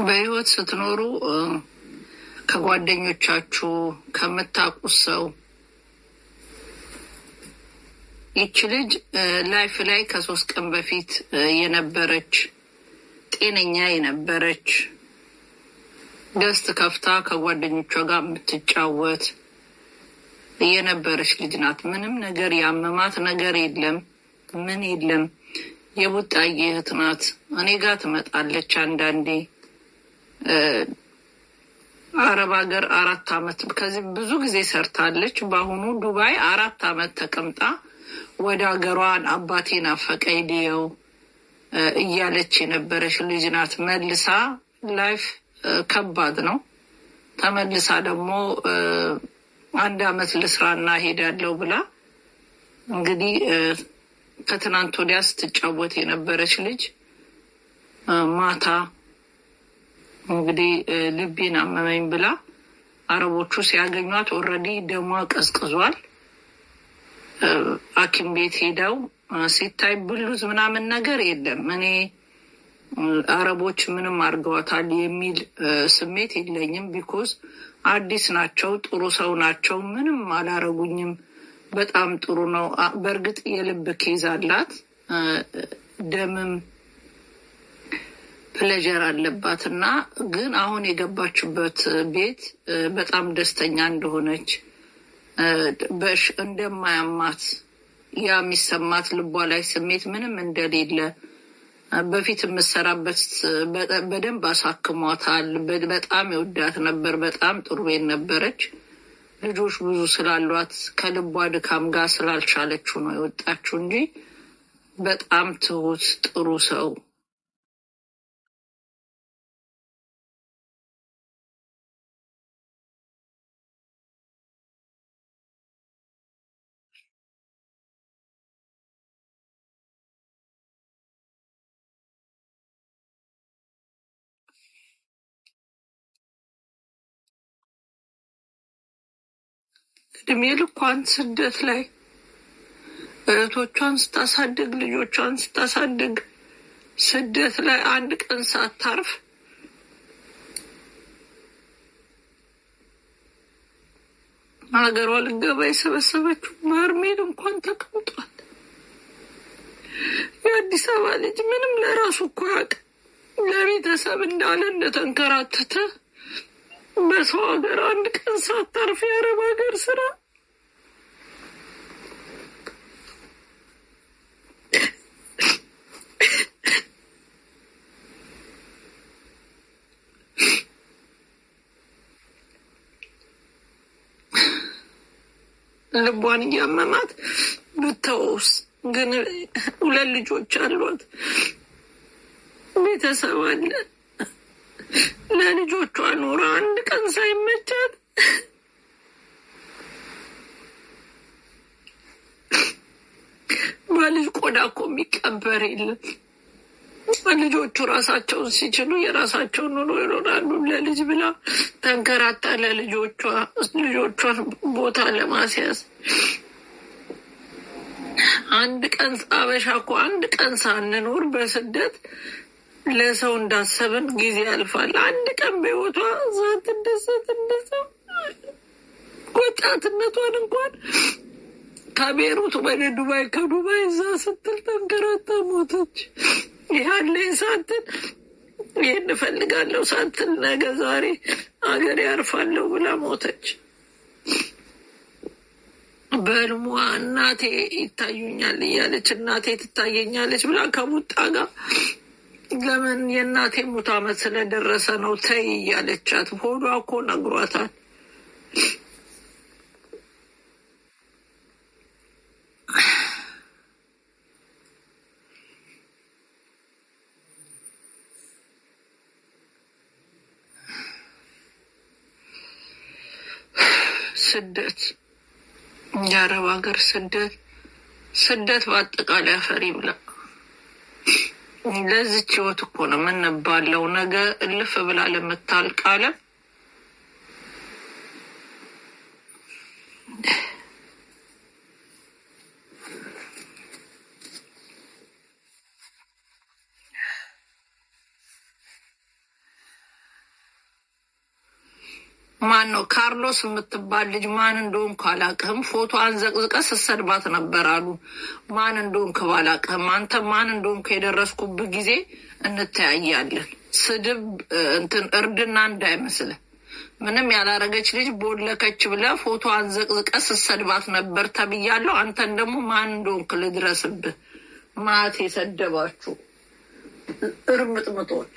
በህይወት ስትኖሩ ከጓደኞቻችሁ ከምታውቁት ሰው ይቺ ልጅ ላይፍ ላይ ከ3 ቀን በፊት የነበረች ጤነኛ የነበረች ደስት ከፍታ ከጓደኞቿ ጋር የምትጫወት የነበረች ልጅ ናት። ምንም ነገር ያመማት ነገር የለም፣ ምን የለም። የቡጣዬ እህት ናት። እኔ ጋር ትመጣለች አንዳንዴ። አረብ ሀገር 4 አመት ከዚህ ብዙ ጊዜ ሰርታለች። በአሁኑ ዱባይ 4 አመት ተቀምጣ ወደ ሀገሯን አባቴን አፈቀኝ ዲየው እያለች የነበረች ልጅ ናት። መልሳ ላይፍ ከባድ ነው። ተመልሳ ደግሞ 1 አመት ልስራና ሄዳለሁ ብላ እንግዲህ ከትናንት ወዲያ ስትጫወት የነበረች ልጅ ማታ እንግዲህ ልቤን አመመኝ ብላ አረቦቹ ሲያገኟት ኦልሬዲ ደሟ ቀዝቅዟል። ሐኪም ቤት ሄደው ሲታይ ብሉዝ ምናምን ነገር የለም። እኔ አረቦች ምንም አድርገዋታል የሚል ስሜት የለኝም። ቢኮዝ አዲስ ናቸው፣ ጥሩ ሰው ናቸው፣ ምንም አላረጉኝም። በጣም ጥሩ ነው። በእርግጥ የልብ ኬዝ አላት፣ ደምም ፕሌጀር አለባት እና ግን አሁን የገባችበት ቤት በጣም ደስተኛ እንደሆነች እንደማያማት ያ የሚሰማት ልቧ ላይ ስሜት ምንም እንደሌለ በፊት የምሰራበት በደንብ አሳክሟታል። በጣም ይወዳት ነበር። በጣም ጥሩ ቤት ነበረች። ልጆች ብዙ ስላሏት ከልቧ ድካም ጋር ስላልቻለችው ነው የወጣችው እንጂ በጣም ትሁት ጥሩ ሰው። እድሜ ልኳን ስደት ላይ እህቶቿን ስታሳድግ ልጆቿን ስታሳድግ ስደት ላይ 1 ቀን ሳታርፍ ሀገሯ ልገባ የሰበሰበችው በርሜል እንኳን ተቀምጧል። የአዲስ አበባ ልጅ ምንም ለራሱ እኮ ያውቅ ለቤተሰብ እንዳለ እንደተንከራተተ በሰው ሀገር 1 ቀን ሳታርፍ የአረብ ሀገር ስራ ልቧን እያመማት ብተውስ ግን 2 ልጆች አሏት፣ ቤተሰብ አለ። ለልጆቿ ኑራ 1 ቀን ሳይመቻት በልጅ ቆዳ እኮ የሚቀበር የለም። ልጆቹ ራሳቸውን ሲችሉ የራሳቸውን ኑሮ ይኖራሉ። ለልጅ ብላ ተንከራታ ልጆቿን ቦታ ለማስያዝ 1 ቀን አበሻ እኮ 1 ቀን ሳንኖር በስደት ለሰው እንዳሰብን ጊዜ ያልፋል። 1 ቀን በህይወቷ ዛት እንደሰት እንደሰው ወጣትነቷን እንኳን ከቤሩት ወደ ዱባይ ከዱባይ እዛ ስትል ተንከራታ ሞተች። ያለኝ ሳትል ይህን እፈልጋለሁ ሳትል ነገ ዛሬ አገር ያርፋለሁ ብላ ሞተች። በልሟ እናቴ ይታዩኛል እያለች እናቴ ትታየኛለች ብላ ከሙጣ ጋር ለምን የእናቴ ሙት ዓመት ስለደረሰ ነው ተይ እያለቻት ሆዷ እኮ ነግሯታል። ስደት የአረብ ሀገር ስደት በአጠቃላይ አፈሪ ብላ ለዚች ህይወት እኮ ነው የምንባለው። ነገ እልፍ ብላ ለምታልቅ ዓለም ማን ነው ካርሎስ የምትባል ልጅ ማን እንደሆንኩ አላውቅም። ፎቶ አንዘቅዝቀ ስትሰድባት ነበር አሉ። ማን እንደሆንክ ባላውቅም አንተ ማን እንደሆንክ የደረስኩብህ ጊዜ እንተያያለን። ስድብ እንትን እርድና እንዳይመስልህ። ምንም ያላረገች ልጅ ቦለከች ብለህ ፎቶ አንዘቅዝቀ ስትሰድባት ነበር ተብያለሁ። አንተን ደግሞ ማን እንደሆንክ ልድረስብህ። ማት የሰደባችሁ እርምጥምጦች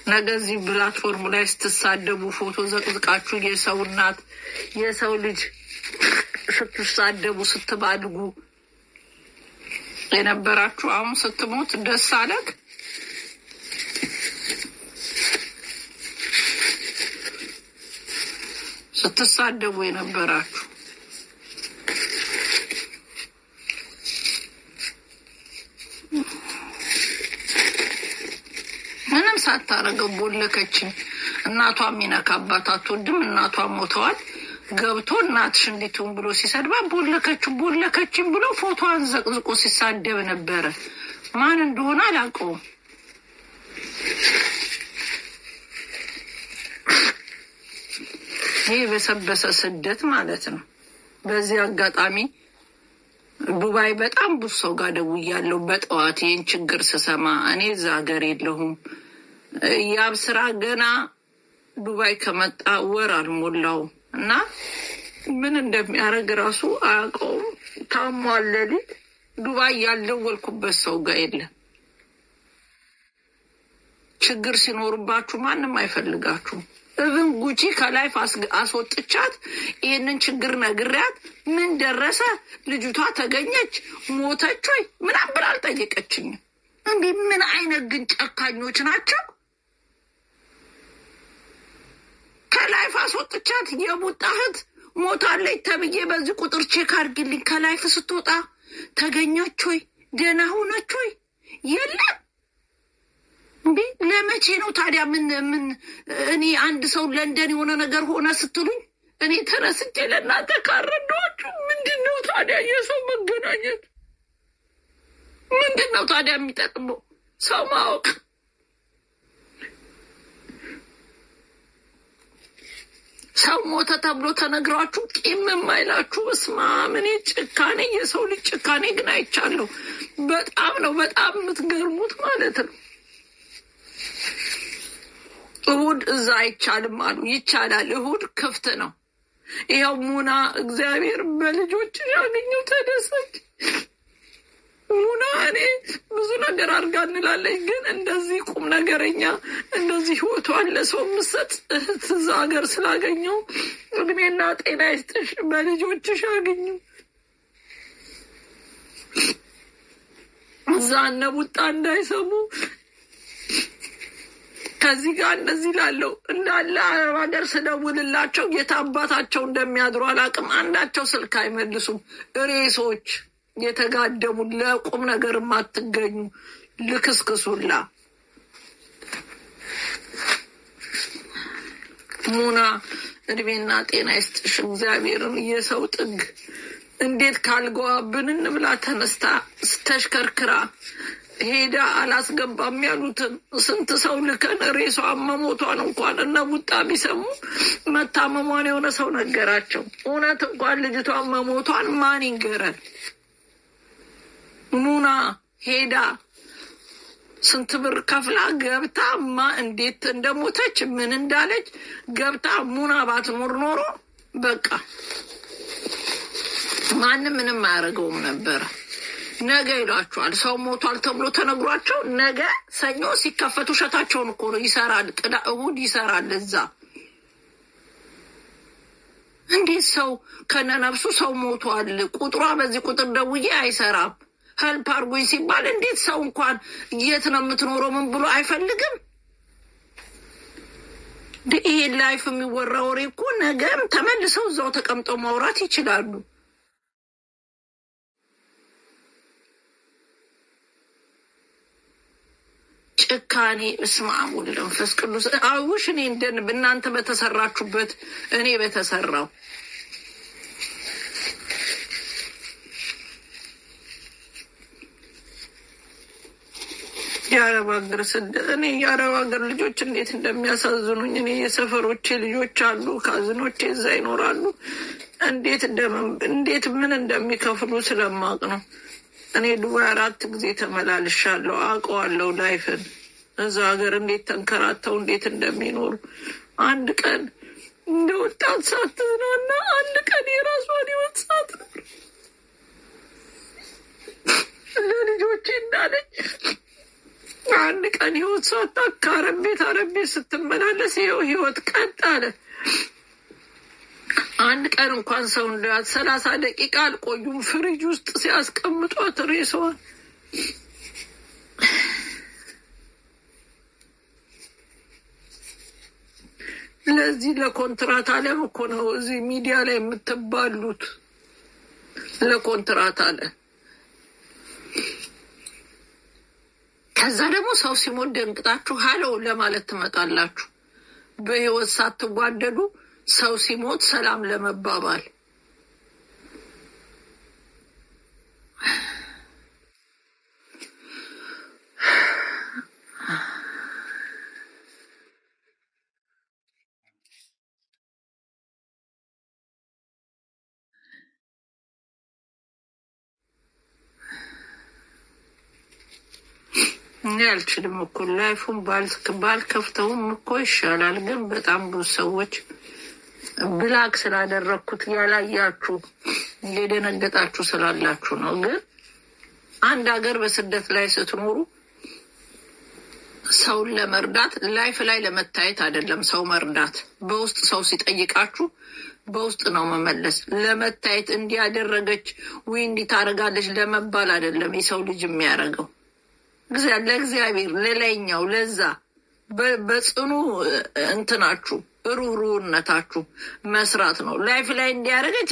ነገ እዚህ ፕላትፎርም ላይ ስትሳደቡ ፎቶ ዘቅዝቃችሁ የሰው እናት የሰው ልጅ ስትሳደቡ ስትባድጉ የነበራችሁ አሁን ስትሞት ደስ አለክ? ስትሳደቡ የነበራችሁ ምንም ሳታረገው ቦለከችኝ። እናቷ ሚነካባት አትወድም። እናቷ ሞተዋል። ገብቶ እናትሽ እንዲቱን ብሎ ሲሰድባ ቦለከችኝ ብሎ ፎቶዋን ዘቅዝቆ ሲሳደብ ነበረ። ማን እንደሆነ አላውቀውም። ይሄ በሰበሰ ስደት ማለት ነው። በዚህ አጋጣሚ ዱባይ በጣም ብዙ ሰው ጋር ደውያለሁ። በጠዋት ይህን ችግር ስሰማ እኔ እዛ ሀገር የለሁም። ያብ ስራ ገና ዱባይ ከመጣ ወር አልሞላውም እና ምን እንደሚያደርግ ራሱ አያውቀውም። ታሟል። ሌሊት ዱባይ ያልደወልኩበት ሰው ጋር የለም። ችግር ሲኖርባችሁ ማንም አይፈልጋችሁም። እብን ጉቺ ከላይፍ አስወጥቻት ይህንን ችግር ነግሪያት ምን ደረሰ ልጅቷ ተገኘች ሞተች ወይ ምናምን ብላ አልጠየቀችኝም። እንዴ ምን አይነት ግን ጨካኞች ናቸው። ከላይፍ አስወጥቻት የቡጣህት ሞታለች ተብዬ በዚህ ቁጥር ቼክ አድርጊልኝ ከላይፍ ስትወጣ ተገኘች ወይ ደህና ሆነች ወይ የለም። እንዴ ለመቼ ነው ታዲያ? ምን እኔ አንድ ሰው ለንደን የሆነ ነገር ሆነ ስትሉኝ እኔ ተነስቼ ለእናንተ ካረዳችሁ ምንድነው ታዲያ የሰው መገናኘት? ምንድነው ታዲያ የሚጠቅመው? ሰው ማወቅ። ሰው ሞተ ተብሎ ተነግራችሁ ቂም የማይላችሁ እስማ ምን ጭካኔ፣ የሰው ልጅ ጭካኔ ግን አይቻለሁ። በጣም ነው በጣም የምትገርሙት ማለት ነው። እሁድ እዛ አይቻልም አሉ። ይቻላል፣ እሁድ ክፍት ነው። ይኸው ሙና እግዚአብሔር በልጆች ያገኘው ተደሰች። ሙና እኔ ብዙ ነገር አድርጋ እንላለች፣ ግን እንደዚህ ቁም ነገረኛ እንደዚህ ህይወቷን ለሰው ምሰጥ እህት እዛ ሀገር ስላገኘው እድሜና ጤና ይስጥሽ፣ በልጆችሽ አገኘው። እዛ እነ ቡጣ እንዳይሰሙ ከዚህ ጋር እንደዚህ ላለው እንዳለ አረብ ሀገር ስደውልላቸው የታባታቸው እንደሚያድሩ አላውቅም። አንዳቸው ስልክ አይመልሱም። ሬሶች የተጋደሙ ለቁም ነገር የማትገኙ ልክስክሱላ። ሙና እድሜና ጤና ይስጥሽ እግዚአብሔርን። የሰው ጥግ እንዴት ካልገዋብን እንብላ ተነስታ ስተሽከርክራ ሄዳ አላስገባም ያሉትን ስንት ሰው ልከን ሬሷን መሞቷን እንኳን እነ ቡጣ ቢሰሙ መታመሟን የሆነ ሰው ነገራቸው። እውነት እንኳን ልጅቷን መሞቷን ማን ይንገረን? ሙና ሄዳ ስንት ብር ከፍላ ገብታ እንዴት እንደሞተች ምን እንዳለች ገብታ ሙና ባትኖር ኖሮ በቃ ማንም ምንም አያደርገውም ነበረ። ነገ ይሏቸዋል። ሰው ሞቷል ተብሎ ተነግሯቸው ነገ ሰኞ ሲከፈቱ ውሸታቸውን እኮ ነው። ይሰራል፣ እሁድ ይሰራል እዛ። እንዴት ሰው ከነነፍሱ ሰው ሞቷል ቁጥሯ በዚህ ቁጥር ደውዬ አይሰራም ሄልፕ አድርጉኝ ሲባል እንዴት ሰው እንኳን የት ነው የምትኖረው ምን ብሎ አይፈልግም? ይሄ ላይፍ የሚወራ ወሬ እኮ ነገም ተመልሰው እዛው ተቀምጠው ማውራት ይችላሉ። ጭካኔ እስማ ወልድ መንፈስ ቅዱስ አውሽ እኔ እናንተ በተሰራችሁበት እኔ በተሰራው የአረብ ሀገር ስደት እኔ የአረብ ሀገር ልጆች እንዴት እንደሚያሳዝኑኝ እኔ የሰፈሮቼ ልጆች አሉ፣ ካዝኖቼ እዛ ይኖራሉ። እንዴት ምን እንደሚከፍሉ ስለማቅ ነው። እኔ ዱባይ 4 ጊዜ ተመላልሻለሁ፣ አውቀዋለሁ ላይፍን እዛ ሀገር እንዴት ተንከራተው እንዴት እንደሚኖሩ። አንድ ቀን እንደ ወጣት ሳትዝናና አንድ ቀን የራሷን ህይወት ሳትኖር ለልጆቼ እንዳለች አንድ ቀን ህይወት ሳታካ አረብ ቤት ስትመላለስ ይኸው ህይወት ቀጥ አለ። አንድ ቀን እንኳን ሰው እንዳት 30 ደቂቃ አልቆዩም ፍሪጅ ውስጥ ሲያስቀምጧት ሬሳዋን። ለዚህ ለኮንትራት አለም እኮ ነው እዚህ ሚዲያ ላይ የምትባሉት፣ ለኮንትራት አለ። ከዛ ደግሞ ሰው ሲሞት ደንግጣችሁ ሀሎ ለማለት ትመጣላችሁ። በህይወት ሳትጓደዱ ሰው ሲሞት ሰላም ለመባባል። እኔ አልችልም እኮ ላይፉን ባልከፍተውም እኮ ይሻላል። ግን በጣም ብዙ ሰዎች ብላክ ስላደረግኩት ያላያችሁ እየደነገጣችሁ ስላላችሁ ነው። ግን አንድ ሀገር በስደት ላይ ስትኖሩ ሰውን ለመርዳት ላይፍ ላይ ለመታየት አይደለም ሰው መርዳት። በውስጥ ሰው ሲጠይቃችሁ በውስጥ ነው መመለስ። ለመታየት እንዲያደረገች ወይ እንዲታረጋለች ለመባል አይደለም የሰው ልጅ የሚያደርገው። ለእግዚአብሔር ለላይኛው ለዛ በጽኑ እንትናችሁ ሩሩነታችሁ መስራት ነው። ላይፍ ላይ እንዲያረገች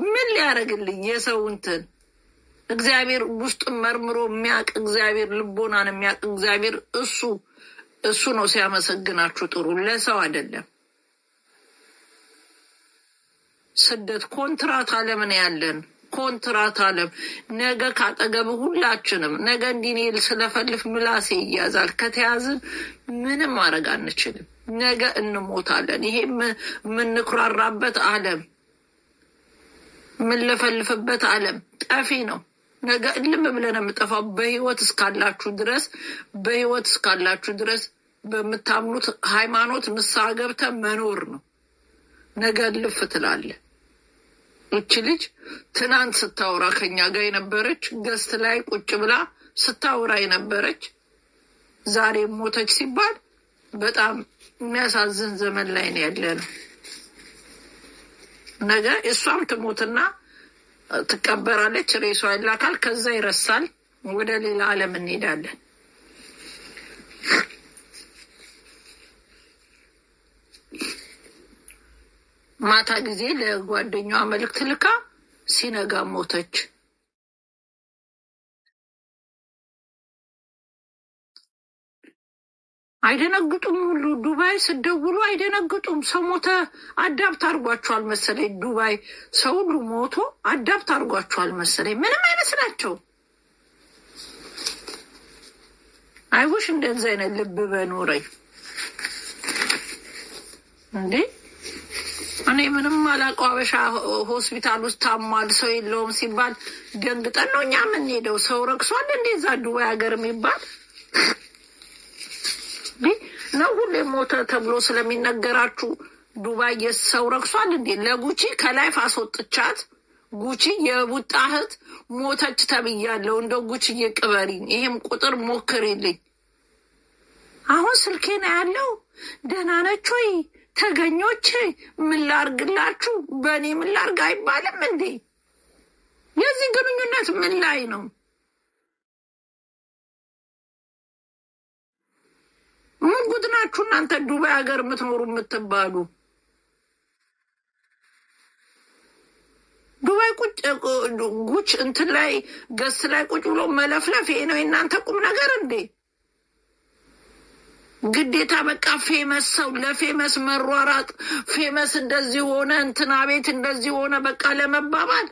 ምን ሊያረግልኝ የሰው እንትን እግዚአብሔር ውስጥ መርምሮ የሚያውቅ እግዚአብሔር ልቦናን የሚያውቅ እግዚአብሔር እሱ ነው ሲያመሰግናችሁ ጥሩ፣ ለሰው አይደለም። ስደት ኮንትራት አለምን ያለን ኮንትራት አለም ነገ ካጠገብ ሁላችንም ነገ እንዲኔል ስለፈልፍ ምላሴ ይያዛል። ከተያዝን ምንም ማድረግ አንችልም። ነገ እንሞታለን። ይሄ የምንኩራራበት አለም የምንለፈልፍበት አለም ጠፊ ነው። ነገ እልም ብለን የምጠፋው በህይወት እስካላችሁ ድረስ በምታምኑት ሃይማኖት ንስሐ ገብተህ መኖር ነው። ነገ ልፍ ትላለህ። እቺ ልጅ ትናንት ስታወራ ከኛ ጋር የነበረች ገስት ላይ ቁጭ ብላ ስታወራ የነበረች ዛሬ ሞተች ሲባል በጣም የሚያሳዝን ዘመን ላይ ነው ያለነው። ነገ እሷም ትሞትና ትቀበራለች፣ ሬሷ ይላካል፣ ከዛ ይረሳል፣ ወደ ሌላ ዓለም እንሄዳለን። ማታ ጊዜ ለጓደኛዋ መልእክት ልካ ሲነጋ ሞተች። አይደነግጡም? ሁሉ ዱባይ ስደውሉ አይደነግጡም? ሰው ሞተ አዳፕት አድርጓቸዋል መሰለኝ። ዱባይ ሰው ሁሉ ሞቶ አዳፕት አድርጓቸዋል መሰለኝ። ምንም አይመስላቸው። አይውሽ እንደዚህ አይነት ልብ በኖረኝ እንዴ። እኔ ምንም አላውቀው። አበሻ ሆስፒታል ውስጥ ታሟል ሰው የለውም ሲባል ደንግጠን ነው እኛ የምንሄደው። ሰው ረክሷል እንደዛ ዱባይ ሀገር የሚባል ነው። ሁሌ ሞተ ተብሎ ስለሚነገራችሁ ዱባይ የሰው ረክሷል እንዴ? ለጉቺ ከላይ አስወጥቻት ጉቺ የቡጣ እህት ሞተች ተብያለሁ። እንደው ጉቺ የቅበሪኝ ይሄም ቁጥር ሞክሪልኝ። አሁን ስልኬና ያለው ደህና ነች ወይ ተገኞች ምን ላርግላችሁ? በእኔ ምን ላርግ አይባልም እንዴ? የዚህ ግንኙነት ምን ላይ ነው? ምን ጉድ ናችሁ እናንተ ዱባይ ሀገር የምትኖሩ የምትባሉ? ዱባይ ጉች እንትን ላይ ገስ ላይ ቁጭ ብሎ መለፍለፍ ይሄ ነው የእናንተ ቁም ነገር እንዴ? ግዴታ በቃ ፌመስ ሰው ለፌመስ መሯራጥ፣ ፌመስ እንደዚህ ሆነ እንትና ቤት እንደዚህ ሆነ በቃ ለመባባል